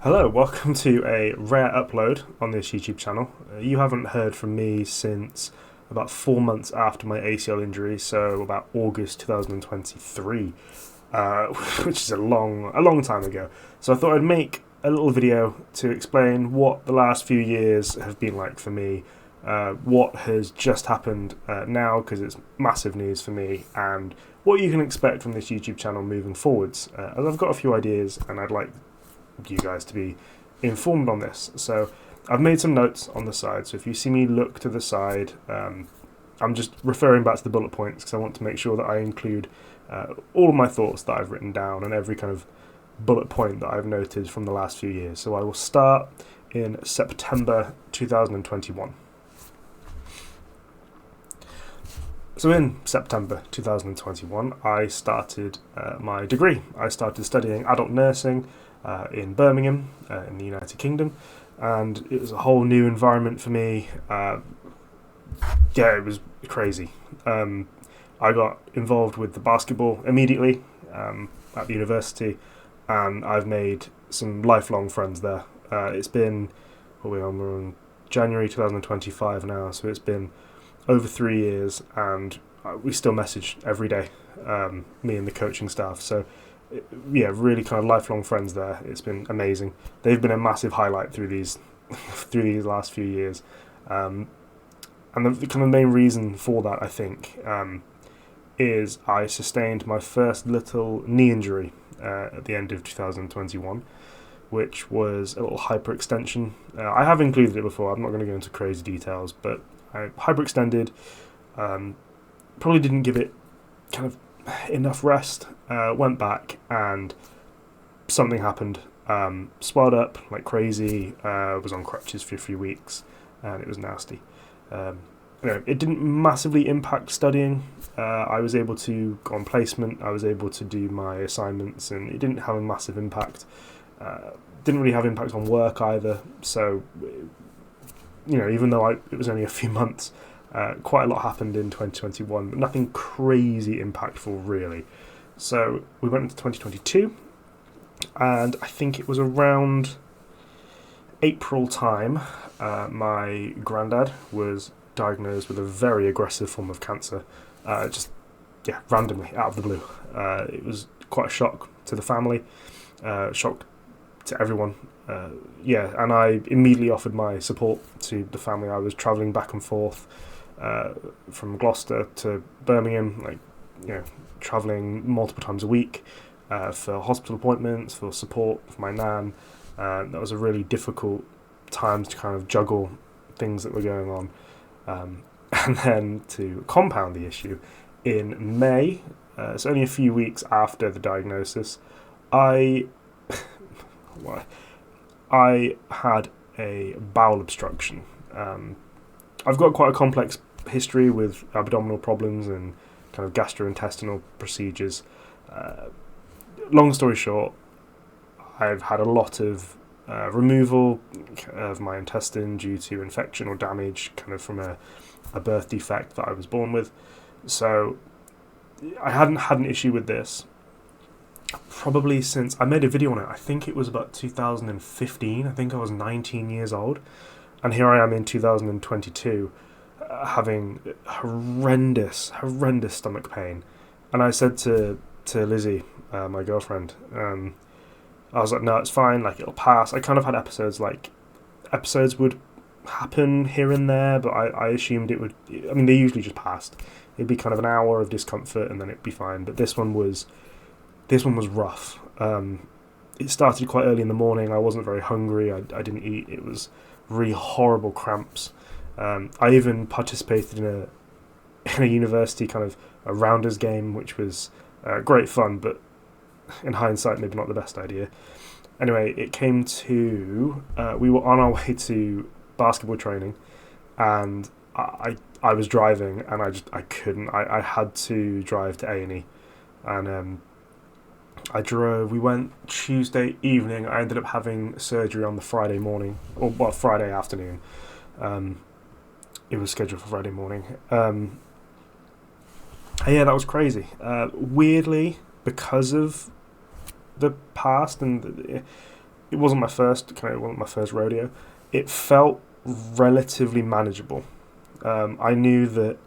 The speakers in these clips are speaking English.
Hello, welcome to a rare upload on this YouTube channel. You haven't heard from me since about 4 months after my ACL injury, so about August 2023, which is a long time ago. So I thought I'd make a little video to explain what the last few years have been like for me, what has just happened now, because it's massive news for me, and what you can expect from this YouTube channel moving forwards. As I've got a few ideas, and I'd like you guys to be informed on this. So I've made some notes on the side, so if you see me look to the side, I'm just referring back to the bullet points because I want to make sure that I include all of my thoughts that I've written down and every kind of bullet point that I've noted from the last few years. So I will start in September 2021. So in September 2021, I started my degree. I started studying adult nursing in Birmingham, in the United Kingdom, and it was a whole new environment for me. It was crazy. I got involved with the basketball immediately at the university, and I've made some lifelong friends there. It's been, we're on January 2025 now, so it's been over 3 years, and we still message every day, me and the coaching staff. So yeah, really kind of lifelong friends there. It's been amazing. They've been a massive highlight through these last few years, and the kind of main reason for that, I think, is I sustained my first little knee injury at the end of 2021, which was a little hyperextension. I have included it before. I'm not going to go into crazy details, but I hyperextended. Probably didn't give it kind of enough rest. Went back and something happened. Swelled up like crazy. Was on crutches for a few weeks, and it was nasty. It didn't massively impact studying. I was able to go on placement. I was able to do my assignments, and it didn't have a massive impact. Didn't really have impact on work either. So, even though it was only a few months, quite a lot happened in 2021, but nothing crazy impactful really. So we went into 2022, and I think it was around April time, my granddad was diagnosed with a very aggressive form of cancer, randomly, out of the blue. It was quite a shock to the family, shock to everyone. And I immediately offered my support to the family. I was travelling back and forth from Gloucester to Birmingham, travelling multiple times a week for hospital appointments, for support for my nan. That was a really difficult time to kind of juggle things that were going on. And then to compound the issue, in May, so only a few weeks after the diagnosis, I had a bowel obstruction. I've got quite a complex history with abdominal problems and kind of gastrointestinal procedures. Long story short, I've had a lot of removal of my intestine due to infection or damage, kind of from a birth defect that I was born with. So I hadn't had an issue with this probably since I made a video on it. I think it was about 2015. I think I was 19 years old, and here I am in 2022 having horrendous stomach pain. And I said to Lizzie, my girlfriend, I was like, no, it's fine, like, it'll pass. I kind of had episodes would happen here and there, but I assumed it would, they usually just passed. It'd be kind of an hour of discomfort and then it'd be fine. But this one was rough. It started quite early in the morning. I wasn't very hungry. I didn't eat. It was really horrible cramps. I even participated in a university kind of a rounders game, which was great fun, but in hindsight, maybe not the best idea. Anyway, it came to we were on our way to basketball training, and I was driving, and I couldn't. I had to drive to A&E, and I drove. We went Tuesday evening. I ended up having surgery on the Friday morning, Friday afternoon. It was scheduled for Friday morning. That was crazy. Weirdly, because of the past and it wasn't my first it wasn't my first rodeo. It felt relatively manageable. I knew that,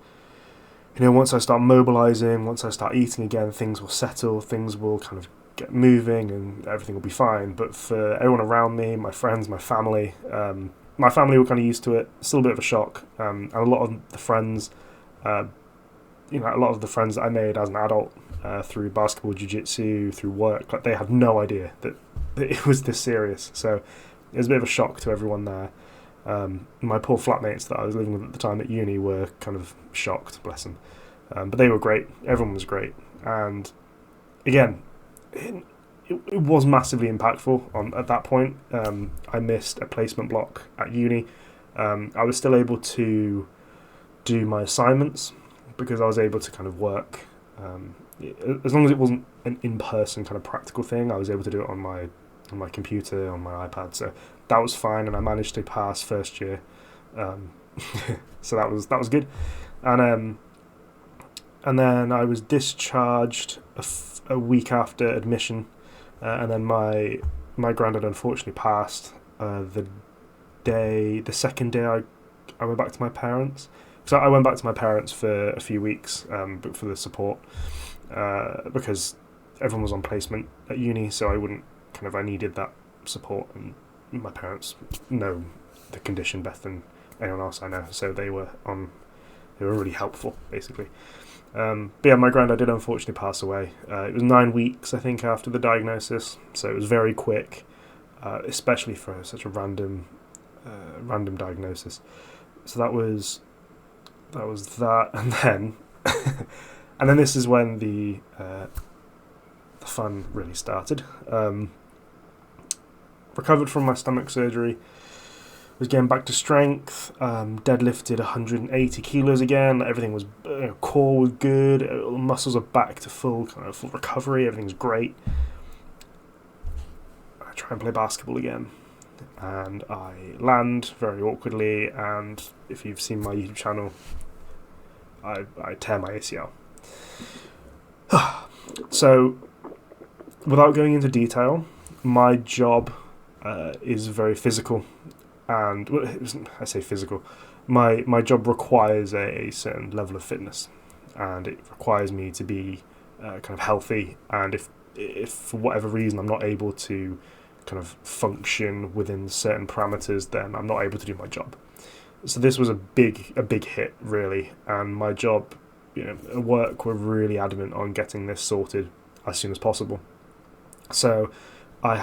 once I start mobilizing, once I start eating again, things will settle, things will kind of get moving, and everything will be fine. But for everyone around me, my friends, my family were kind of used to it. Still a bit of a shock, and a lot of the friends, a lot of the friends that I made as an adult through basketball, jiu-jitsu, through work, like they had no idea that it was this serious. So it was a bit of a shock to everyone there. My poor flatmates that I was living with at the time at uni were kind of shocked, bless them. But they were great. Everyone was great. And again, it was massively impactful at that point. I missed a placement block at uni. I was still able to do my assignments because I was able to kind of work. As long as it wasn't an in-person kind of practical thing, I was able to do it on my computer, on my iPad. So that was fine, and I managed to pass first year. So that was good. And then I was discharged a week after admission, and then my granddad unfortunately passed the second day I went back to my parents. So I went back to my parents for a few weeks, but for the support, because everyone was on placement at uni, so I needed that support, and my parents know the condition better than anyone else I know, so they were really helpful, basically. But yeah, my granddad did unfortunately pass away. It was 9 weeks, I think, after the diagnosis, so it was very quick, especially for such a random diagnosis. So that was that, and then this is when the fun really started. Recovered from my stomach surgery, was getting back to strength, deadlifted 180 kilos again. Everything was, core was good, muscles are back to full recovery, everything's great. I try and play basketball again, and I land very awkwardly, and if you've seen my YouTube channel, I tear my ACL. So, without going into detail, my job is very physical, and I say physical. My job requires a certain level of fitness, and it requires me to be kind of healthy. And if for whatever reason I'm not able to kind of function within certain parameters, then I'm not able to do my job. So this was a big hit, really, and my job, at work, were really adamant on getting this sorted as soon as possible. So I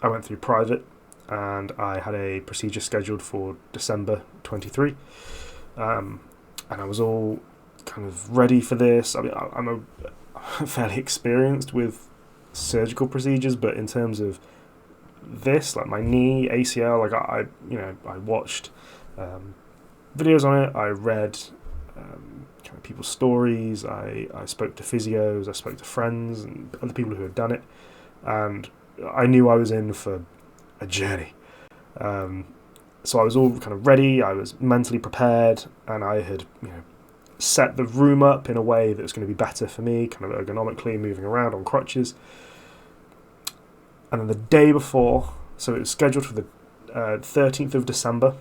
went through private, and I had a procedure scheduled for December 23, and I was all kind of ready for this. I mean, I'm fairly experienced with surgical procedures, but in terms of this, like my knee, ACL, like I watched videos on it, I read kind of people's stories, I spoke to physios, I spoke to friends and other people who had done it, and I knew I was in for a journey. So I was all kind of ready, I was mentally prepared, and I had set the room up in a way that was going to be better for me, kind of ergonomically, moving around on crutches. And then the day before, so it was scheduled for the 13th of December,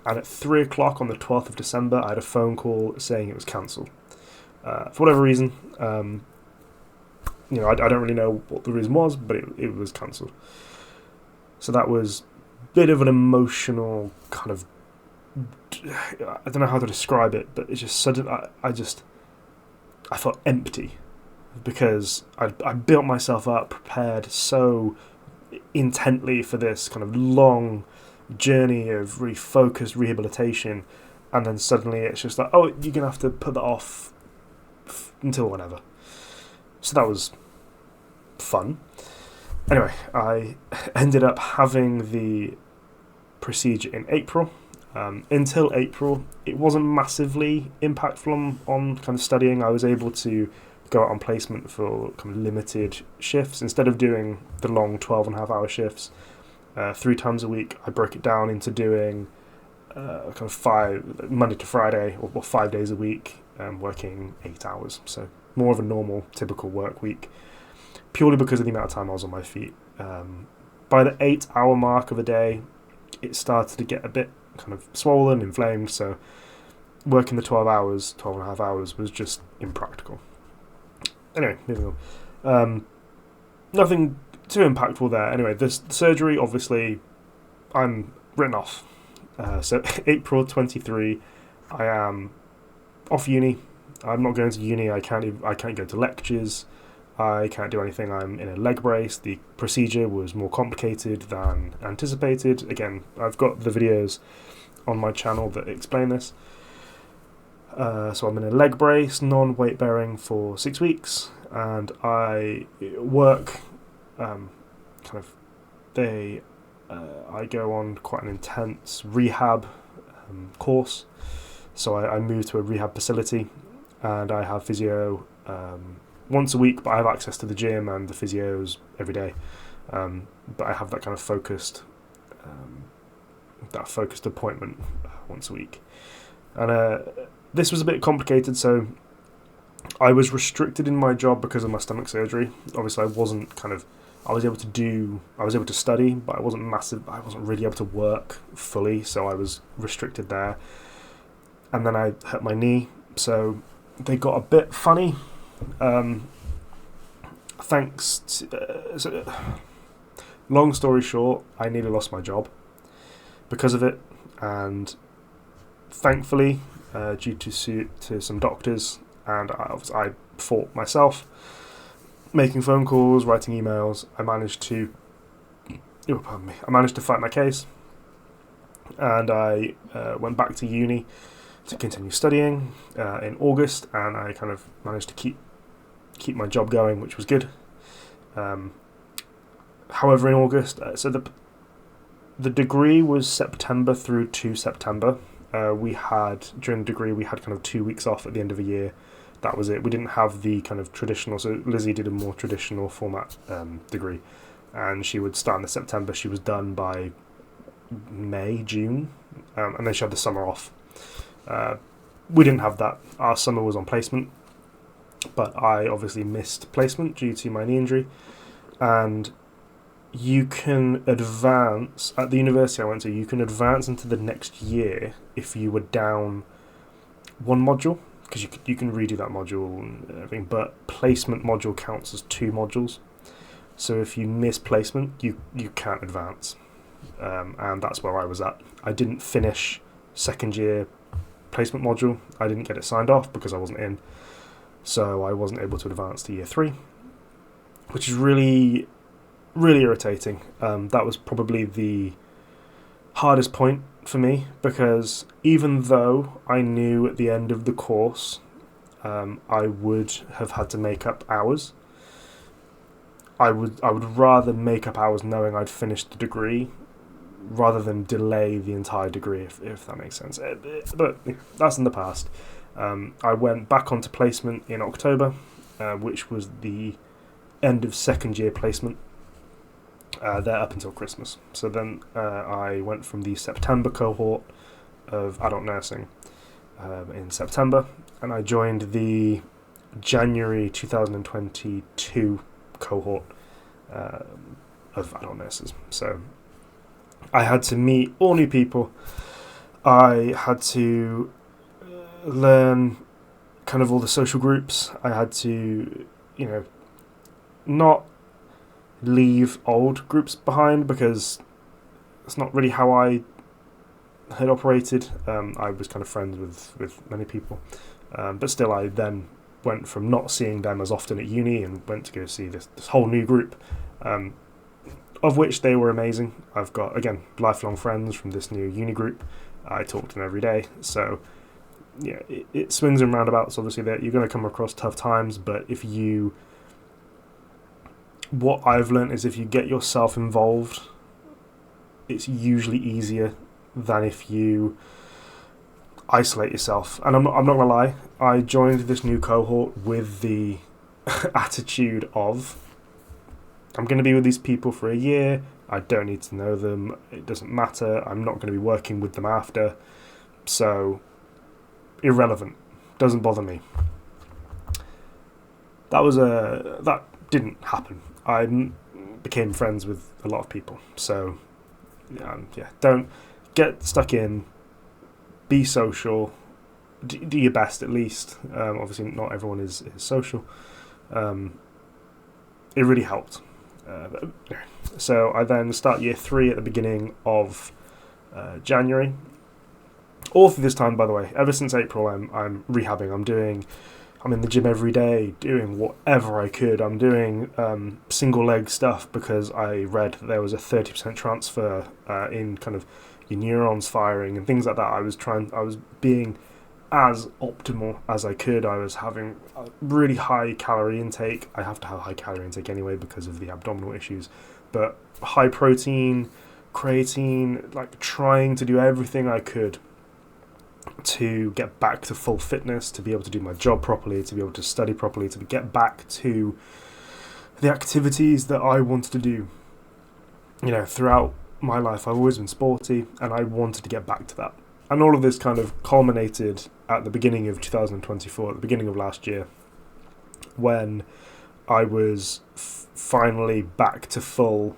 and at 3 o'clock on the 12th of December, I had a phone call saying it was cancelled. For whatever reason, I don't really know what the reason was, but it was cancelled. So that was a bit of an emotional kind of, I don't know how to describe it, but it's just sudden. I felt empty, because I built myself up, prepared so intently for this kind of long journey of really focused rehabilitation, and then suddenly it's just like, oh, you're going to have to put that off until whenever. So that was fun. Anyway, I ended up having the procedure in April. Until April, it wasn't massively impactful on kind of studying. I was able to go out on placement for kind of limited shifts. Instead of doing the long 12.5-hour shifts 3 times a week, I broke it down into doing kind of 5 Monday to Friday, or 5 days a week, working 8 hours. So more of a normal, typical work week, purely because of the amount of time I was on my feet. By the 8-hour mark of a day, it started to get a bit kind of swollen, inflamed, so working the 12 and a half hours was just impractical. Anyway, moving on. Nothing too impactful there. Anyway, the surgery, obviously, I'm written off. So April 23, I am off uni. I'm not going to uni. I can't go to lectures. I can't do anything. I'm in a leg brace. The procedure was more complicated than anticipated. Again, I've got the videos on my channel that explain this. So I'm in a leg brace, non-weight bearing for 6 weeks, and I work I go on quite an intense rehab course. So I move to a rehab facility, and I have physio once a week, but I have access to the gym and the physios every day. But I have that kind of focused appointment once a week. And this was a bit complicated, so I was restricted in my job because of my stomach surgery. Obviously, I was able to study, but I wasn't really able to work fully, so I was restricted there. And then I hurt my knee, so they got a bit funny. Long story short, I nearly lost my job because of it, and thankfully, due to some doctors, and I fought myself, making phone calls, writing emails, I managed to fight my case, and I went back to uni to continue studying in August, and I kind of managed to keep my job going, which was good. However, in August, so the degree was September through to September. During the degree, we had kind of 2 weeks off at the end of a year. That was it. We didn't have the kind of traditional, so Lizzie did a more traditional format degree, and she would start in the September. She was done by May, June, and then she had the summer off. We didn't have that. Our summer was on placement, but I obviously missed placement due to my knee injury, and you can advance at the university I went to. You can advance into the next year if you were down one module, because you can redo that module and everything. But placement module counts as 2 modules. So if you miss placement, you can't advance, and that's where I was at. I didn't finish second year placement module. I didn't get it signed off because I wasn't in, so I wasn't able to advance to year 3, which is really irritating. That was probably the hardest point for me, because even though I knew at the end of the course I would have had to make up hours, I would rather make up hours knowing I'd finished the degree rather than delay the entire degree, if that makes sense. But that's in the past. I went back onto placement in October, which was the end of second year placement. There up until Christmas. So then I went from the September cohort of adult nursing in September, and I joined the January 2022 cohort of adult nurses. So I had to meet all new people. I had to learn kind of all the social groups. I had to, not leave old groups behind, because it's not really how I had operated. I was kind of friends with many people, but still I then went from not seeing them as often at uni and went to go see this whole new group, of which they were amazing. I've got, again, lifelong friends from this new uni group. I talk to them every day, so yeah, it swings and roundabouts. Obviously that you're going to come across tough times, but what I've learned is if you get yourself involved, it's usually easier than if you isolate yourself. And I'm not gonna lie, I joined this new cohort with the attitude of, I'm going to be with these people for a year, I don't need to know them, it doesn't matter, I'm not going to be working with them after, so irrelevant, doesn't bother me. That didn't happen. Became friends with a lot of people. So, don't get stuck in. Be social. Do your best at least. Obviously, not everyone is social. It really helped. So I then start year 3 at the beginning of January. All through this time, by the way, ever since April, I'm rehabbing. I'm in the gym every day, doing whatever I could. I'm doing single leg stuff because I read that there was a 30% transfer in kind of your neurons firing and things like that. I was being as optimal as I could. I was having a really high calorie intake. I have to have high calorie intake anyway because of the abdominal issues, but high protein, creatine, like trying to do everything I could to get back to full fitness, to be able to do my job properly, to be able to study properly, to get back to the activities that I wanted to do. Throughout my life, I've always been sporty, and I wanted to get back to that. And all of this kind of culminated at the beginning of 2024, at the beginning of last year, when I was finally back to full.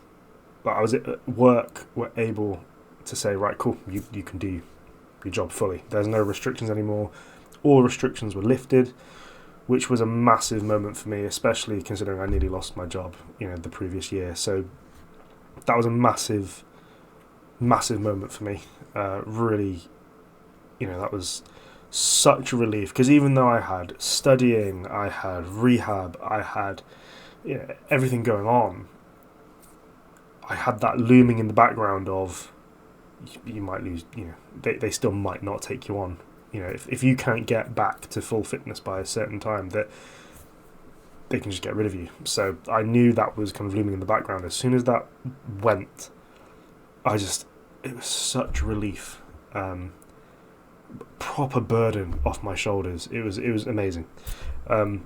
I was at work, were able to say, right, cool, you can do your job fully. There's no restrictions anymore. All restrictions were lifted, which was a massive moment for me, especially considering I nearly lost my job, the previous year. So that was a massive, massive moment for me. Really, that was such a relief, because even though I had studying, I had rehab, I had everything going on, I had that looming in the background of you might lose, they still might not take you on. If you can't get back to full fitness by a certain time, that they can just get rid of you. So I knew that was kind of looming in the background. As soon as that went, it was such relief. Proper burden off my shoulders. It was amazing. And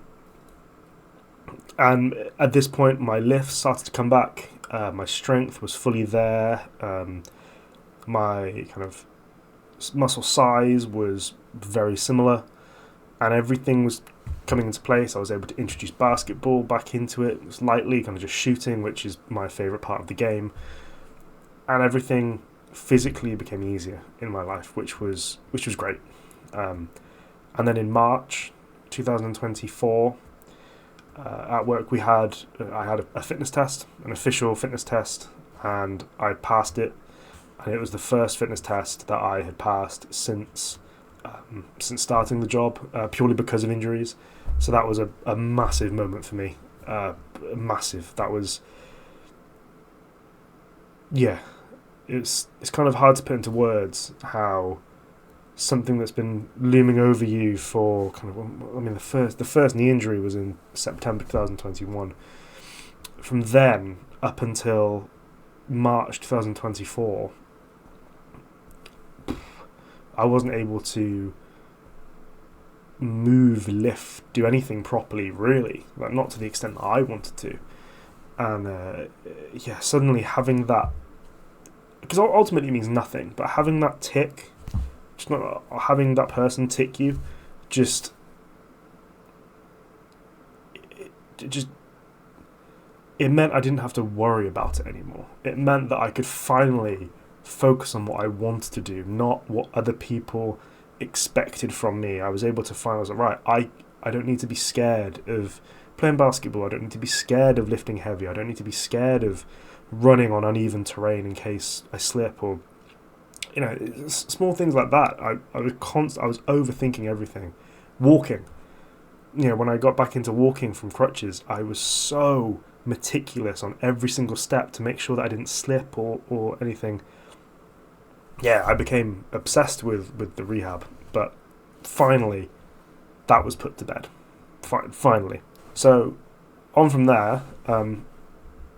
at this point, my lifts started to come back. My strength was fully there. My kind of muscle size was very similar, and everything was coming into place. I was able to introduce basketball back into it lightly, kind of just shooting, which is my favourite part of the game, and everything physically became easier in my life, which was great. And then in March 2024, at work I had a fitness test, an official fitness test, and I passed it. And it was the first fitness test that I had passed since starting the job, purely because of injuries. So that was a massive moment for me. Massive. That was, it's kind of hard to put into words how something that's been looming over you for the first knee injury was in September 2021. From then up until March 2024, I wasn't able to move, lift, do anything properly, really. Like, not to the extent that I wanted to. And suddenly having that, because ultimately it means nothing, but having that tick, just not having that person tick you, it meant I didn't have to worry about it anymore. It meant that I could finally focus on what I wanted to do, not what other people expected from me. I was able to find, I was like, right, I don't need to be scared of playing basketball. I don't need to be scared of lifting heavy. I don't need to be scared of running on uneven terrain in case I slip, or small things like that. I was overthinking everything. Walking, when I got back into walking from crutches, I was so meticulous on every single step to make sure that I didn't slip or anything. I became obsessed with the rehab, but finally that was put to bed. Finally. So on from there,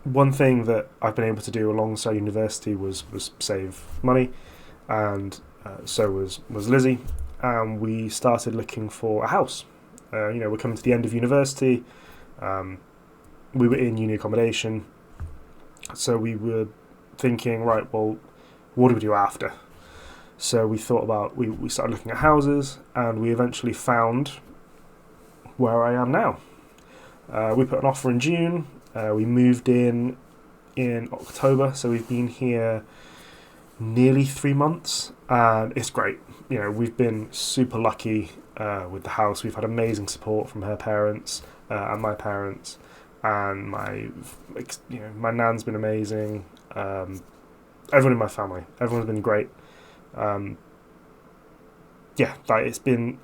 one thing that I've been able to do alongside university was save money, and so was Lizzie, and we started looking for a house. We're coming to the end of university. We were in uni accommodation, so we were thinking, right, well, what do we do after? So we thought about, we started looking at houses, and we eventually found where I am now. We put an offer in June. We moved in October, so we've been here nearly 3 months, and it's great. We've been super lucky with the house. We've had amazing support from her parents and my parents, and my nan's been amazing. Everyone in my family, everyone's been great. It's been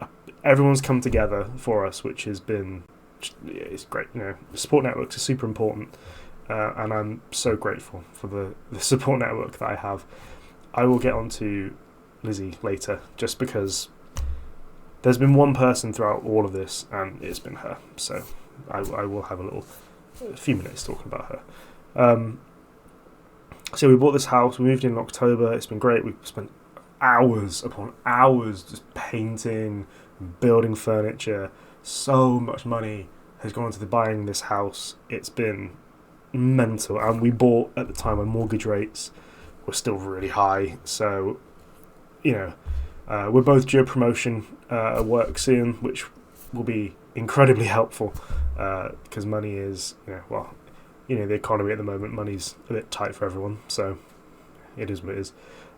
everyone's come together for us, which has been it's great. Support networks are super important, and I'm so grateful for the support network that I have. I will get onto Lizzie later, just because there's been one person throughout all of this, and it's been her. So I will have a few minutes talking about her. So we bought this house. We moved in October. It's been great. We've spent hours upon hours just painting, building furniture. So much money has gone into buying this house. It's been mental. And we bought at the time when mortgage rates were still really high. So, we're both due a promotion at work soon, which will be incredibly helpful because money is, the economy at the moment, money's a bit tight for everyone. So it is what it is.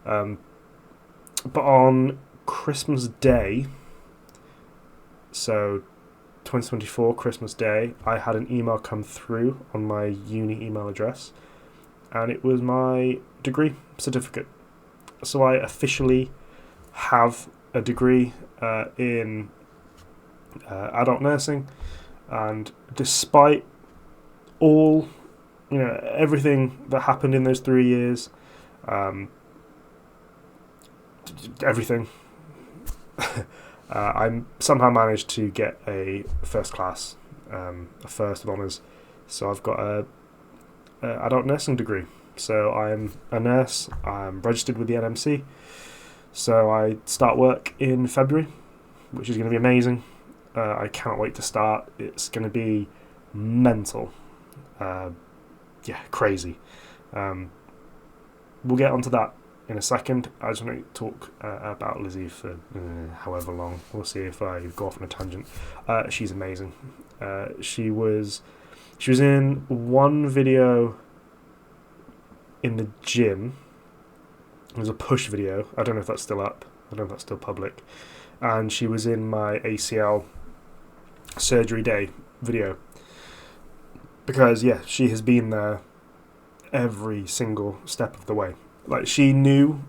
But on Christmas Day, so 2024 Christmas Day, I had an email come through on my uni email address, and it was my degree certificate. So I officially have a degree in adult nursing, and despite all, everything that happened in those 3 years, everything, I somehow managed to get a first class, a first of honours. So I've got a adult nursing degree. So I'm a nurse. I'm registered with the NMC. So I start work in February, which is going to be amazing. I cannot wait to start. It's going to be mental. Crazy. We'll get onto that in a second. I just want to talk about Lizzie for however long. We'll see if I go off on a tangent. She's amazing. She was in one video in the gym. It was a push video. I don't know if that's still up. I don't know if that's still public. And she was in my ACL surgery day video. Because, she has been there every single step of the way. Like, she knew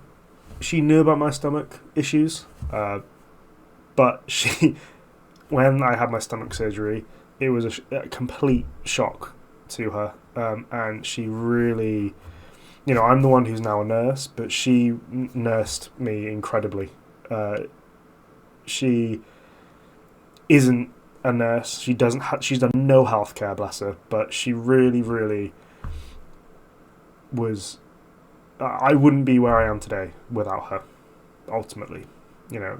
about my stomach issues, but when I had my stomach surgery, it was a complete shock to her, and she really, I'm the one who's now a nurse, but she nursed me incredibly. She isn't a nurse. She's done no healthcare, bless her, but she really, really was. I wouldn't be where I am today without her. Ultimately,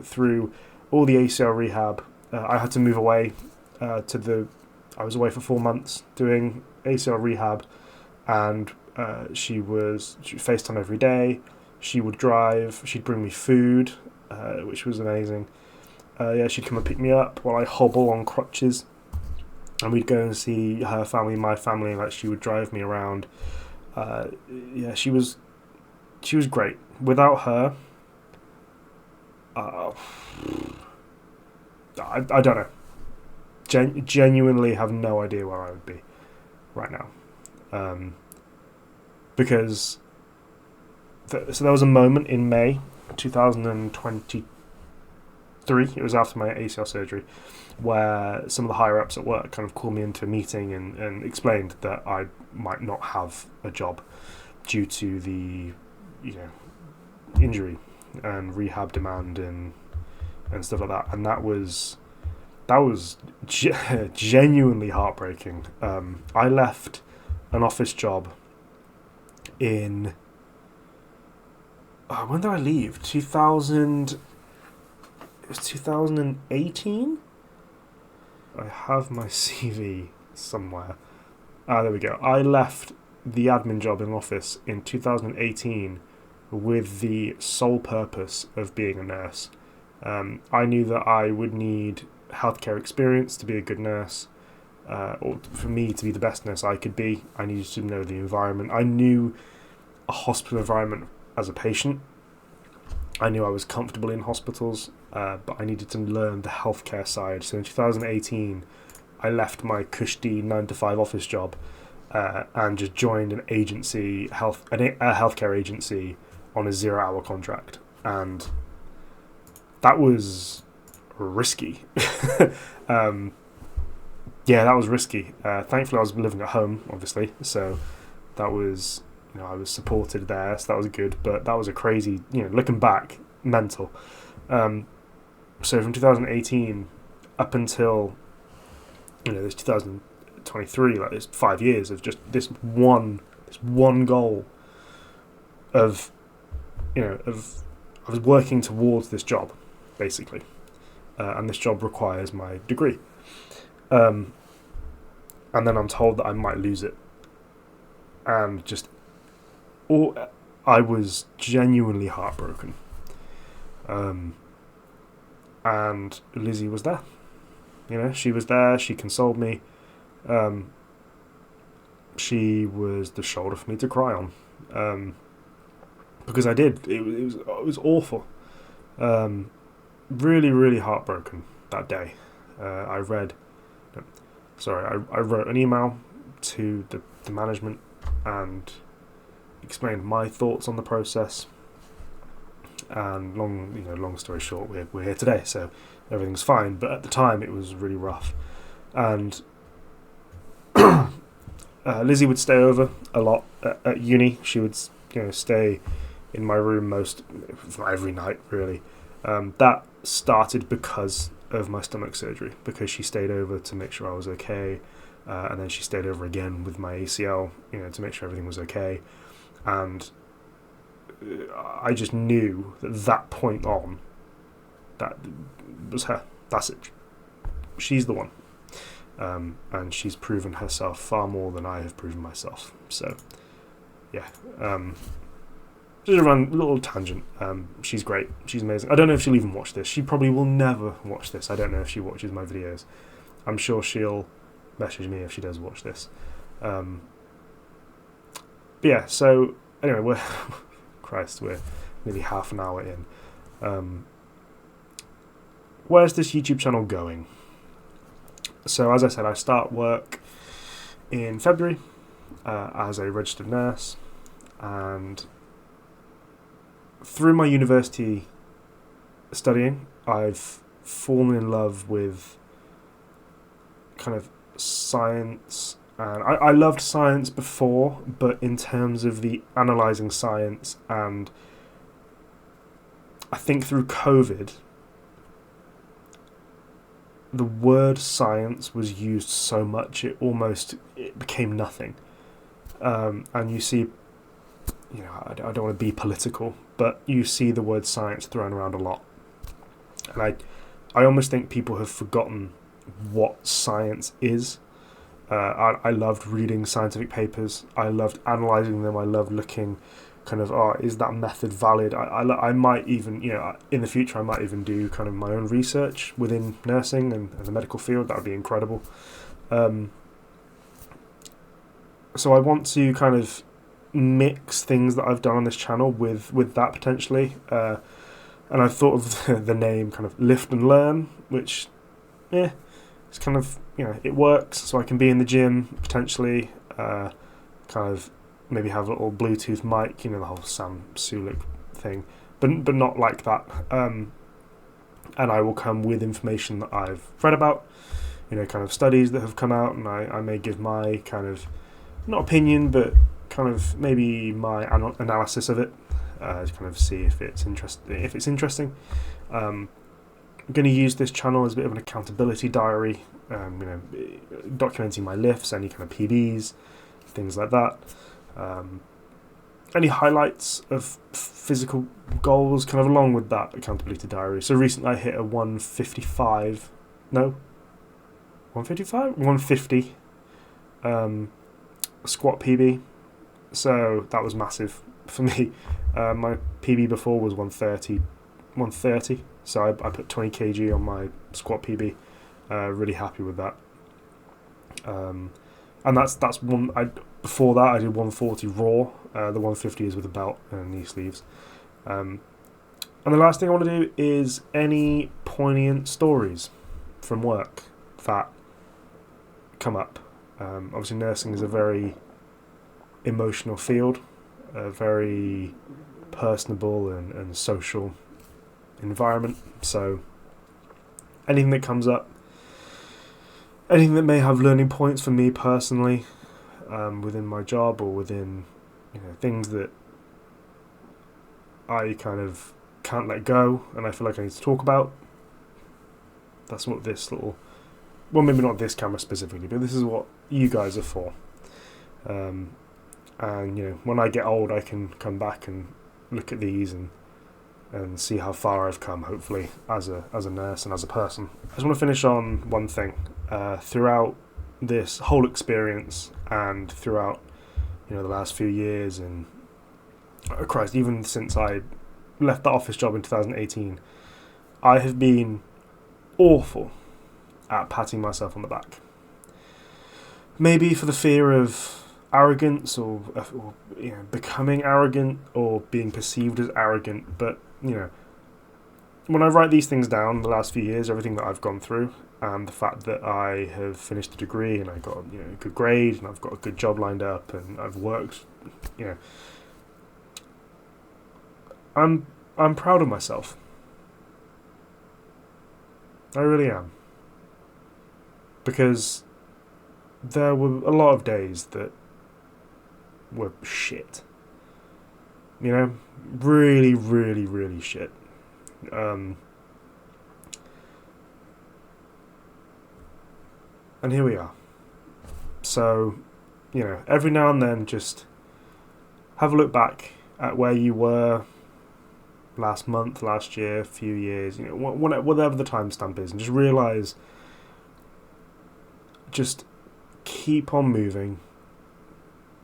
through all the ACL rehab, I had to move away I was away for 4 months doing ACL rehab, and she FaceTime every day. She would drive. She'd bring me food, which was amazing. She'd come and pick me up while I hobble on crutches, and we'd go and see her family, my family. Like, she would drive me around. She was great. Without her, I don't know. Genuinely have no idea where I would be right now, because so there was a moment in May 2023. It was after my ACL surgery, where some of the higher ups at work kind of called me into a meeting and explained that I might not have a job due to the injury and rehab demand and stuff like that. And that was genuinely heartbreaking. I left an office job in when did I leave? 2018. I have my CV somewhere. There we go. I left the admin job in office in 2018 with the sole purpose of being a nurse. I knew that I would need healthcare experience to be a good nurse, or for me to be the best nurse I could be, I needed to know the environment. I knew a hospital environment as a patient. I knew I was comfortable in hospitals, but I needed to learn the healthcare side. So in 2018, I left my cushy 9-to-5 office job and just joined an agency, a healthcare agency, on a 0-hour contract, and that was risky. Yeah, that was risky. Thankfully, I was living at home, obviously, so that was, I was supported there, so that was good. But that was a crazy, looking back, mental. So from 2018 up until this 2023, like this 5 years of just this one goal of I was working towards this job, basically, and this job requires my degree. And then I'm told that I might lose it, and I was genuinely heartbroken. And Lizzie was there. She was there. She consoled me. She was the shoulder for me to cry on, because I did. It was awful. Really, really heartbroken that day. I wrote an email to the management and explained my thoughts on the process. And long story short, we're here today, so everything's fine. But at the time, it was really rough. And Lizzie would stay over a lot at uni. She would, stay in my room every night, really. That started because of my stomach surgery, because she stayed over to make sure I was okay, and then she stayed over again with my ACL, to make sure everything was okay. And I just knew that point on, that was her. That's it. She's the one. And she's proven herself far more than I have proven myself. So, yeah. Just a little tangent. She's great. She's amazing. I don't know if she'll even watch this. She probably will never watch this. I don't know if she watches my videos. I'm sure she'll message me if she does watch this. But yeah, so anyway, we're nearly half an hour in. Where's this YouTube channel going? So as I said, I start work in February as a registered nurse, and through my university studying, I've fallen in love with kind of science. And I loved science before, but in terms of the analysing science, and I think through COVID, the word science was used so much it became nothing. And you see, I don't want to be political, but you see the word science thrown around a lot. And I almost think people have forgotten what science is. I loved reading scientific papers. I loved analysing them. I loved looking kind of, is that method valid? I might even, in the future, I might even do kind of my own research within nursing and the medical field. That would be incredible. So I want to kind of mix things that I've done on this channel with that potentially. And I thought of the name kind of Lift and Learn, which, it's kind of, it works. So I can be in the gym potentially, kind of maybe have a little Bluetooth mic, the whole Sam Sulik thing, but not like that. And I will come with information that I've read about, kind of studies that have come out, and I may give my kind of, not opinion, but kind of maybe my analysis of it, to kind of see if it's interesting. I'm going to use this channel as a bit of an accountability diary, documenting my lifts, any kind of PBs, things like that. Any highlights of physical goals kind of along with that accountability diary. So recently I hit a 150 squat PB. So that was massive for me. My PB before was 130. So I put 20 kg on my squat PB. Really happy with that. And that's one. Before that I did 140 raw. The 150 is with a belt and knee sleeves. And the last thing I want to do is any poignant stories from work that come up. Obviously, nursing is a very emotional field, a very personable and social environment. So anything that comes up, anything that may have learning points for me personally, within my job or within things that I kind of can't let go and I feel like I need to talk about. That's what this little, well, maybe not this camera specifically, but this is what you guys are for. And when I get old, I can come back and look at these and see how far I've come, hopefully, as a nurse and as a person. I just want to finish on one thing. Throughout this whole experience and throughout the last few years, and Christ, even since I left the office job in 2018, I have been awful at patting myself on the back. Maybe for the fear of arrogance or becoming arrogant or being perceived as arrogant, but when I write these things down, the last few years, everything that I've gone through, and the fact that I have finished a degree and I got a good grade and I've got a good job lined up and I've worked, I'm proud of myself. I really am. Because there were a lot of days that were shit. Really, really, really shit. And here we are. So, every now and then just have a look back at where you were last month, last year, few years, whatever the timestamp is, and just realise, just keep on moving.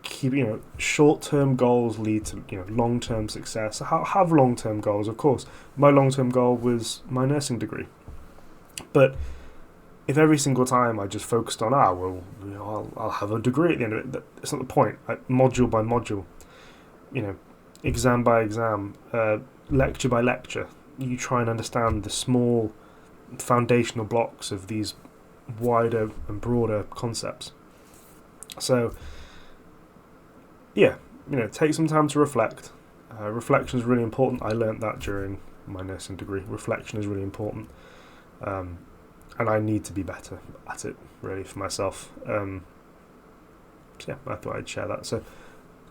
Keep, short-term goals lead to, long-term success. Have long-term goals, of course. My long-term goal was my nursing degree. But if every single time I just focused on, I'll have a degree at the end of it, that's not the point. Module by module, exam by exam, lecture by lecture, you try and understand the small foundational blocks of these wider and broader concepts. So, take some time to reflect. Reflection is really important. I learnt that during my nursing degree. Reflection is really important. And I need to be better at it, really, for myself. I thought I'd share that. So,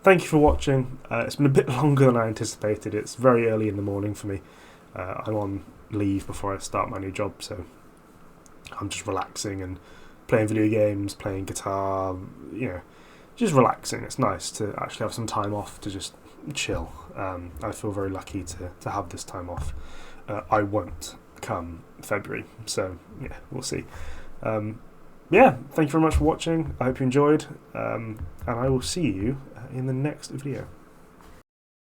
thank you for watching. It's been a bit longer than I anticipated. It's very early in the morning for me. I'm on leave before I start my new job, so I'm just relaxing and playing video games, playing guitar, just relaxing. It's nice to actually have some time off to just chill. I feel very lucky to have this time off. I won't come February, so we'll see. Thank you very much for watching. I hope you enjoyed, and I will see you in the next video.